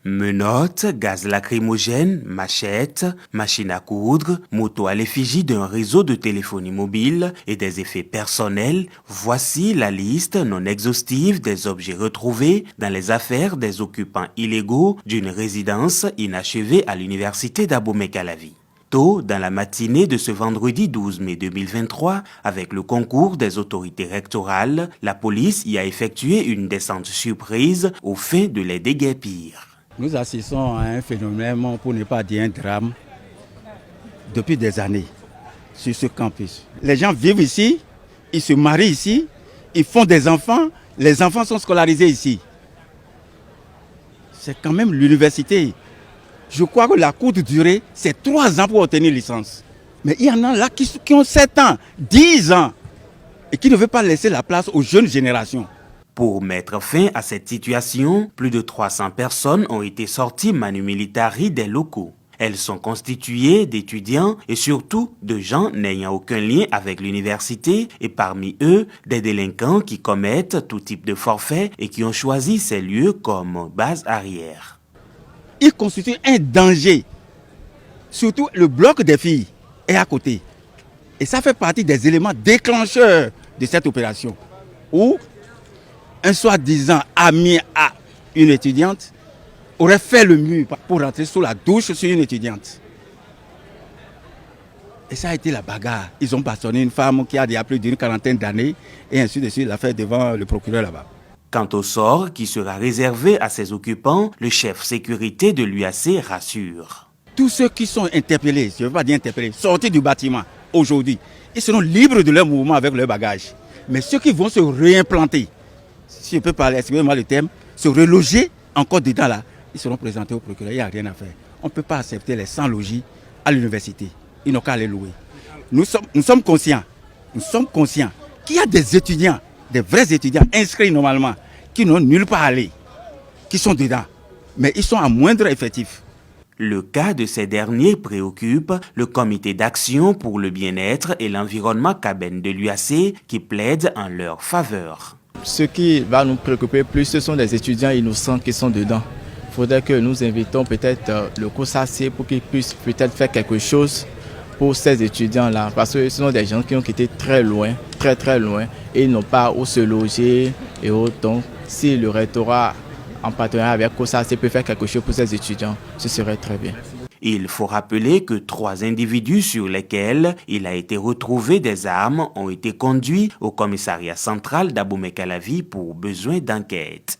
Menottes, gaz lacrymogène, machettes, machines à coudre, moto à l'effigie d'un réseau de téléphonie mobile et des effets personnels, voici la liste non exhaustive des objets retrouvés dans les affaires des occupants illégaux d'une résidence inachevée à l'université d'Abomey-Calavi. Tôt dans la matinée de ce vendredi 12 mai 2023, avec le concours des autorités rectorales, la police y a effectué une descente surprise aux fins de les déguerpir. Nous assistons à un phénomène, pour ne pas dire un drame, depuis des années sur ce campus. Les gens vivent ici, ils se marient ici, ils font des enfants, les enfants sont scolarisés ici. C'est quand même l'université. Je crois que la courte durée, c'est 3 ans pour obtenir licence. Mais il y en a là qui ont 7 ans, 10 ans, et qui ne veulent pas laisser la place aux jeunes générations. Pour mettre fin à cette situation, plus de 300 personnes ont été sorties manu militari des locaux. Elles sont constituées d'étudiants et surtout de gens n'ayant aucun lien avec l'université et parmi eux, des délinquants qui commettent tout type de forfait et qui ont choisi ces lieux comme base arrière. Ils constituent un danger. Surtout le bloc des filles est à côté. Et ça fait partie des éléments déclencheurs de cette opération. Où un soi-disant ami à une étudiante aurait fait le mur pour rentrer sous la douche sur une étudiante. Et ça a été la bagarre. Ils ont bastonné une femme qui a déjà plus d'une 40aine d'années et ainsi de suite, l'a fait devant le procureur là-bas. Quant au sort qui sera réservé à ses occupants, le chef sécurité de l'UAC rassure. Tous ceux qui sont interpellés, je ne veux pas dire interpellés, sortis du bâtiment aujourd'hui, ils seront libres de leur mouvement avec leur bagage. Mais ceux qui vont se réimplanter, si je peux parler, excusez-moi le terme, se reloger encore dedans là, ils seront présentés au procureur, il n'y a rien à faire. On ne peut pas accepter les sans-logis à l'université. Ils n'ont qu'à les louer. Nous sommes conscients qu'il y a des étudiants, des vrais étudiants inscrits normalement, qui n'ont nulle part à aller, qui sont dedans, mais ils sont à moindre effectif. Le cas de ces derniers préoccupe le comité d'action pour le bien-être et l'environnement Caben de l'UAC qui plaide en leur faveur. Ce qui va nous préoccuper plus, ce sont des étudiants innocents qui sont dedans. Il faudrait que nous invitons peut-être le COSAC pour qu'ils puissent peut-être faire quelque chose pour ces étudiants-là. Parce que ce sont des gens qui ont quitté très loin, très loin, et ils n'ont pas où se loger et autres. Donc, si le rectorat, en partenariat avec COSAC, peut faire quelque chose pour ces étudiants, ce serait très bien. Il faut rappeler que 3 individus sur lesquels il a été retrouvé des armes ont été conduits au commissariat central d'Abomey-Calavi pour besoin d'enquête.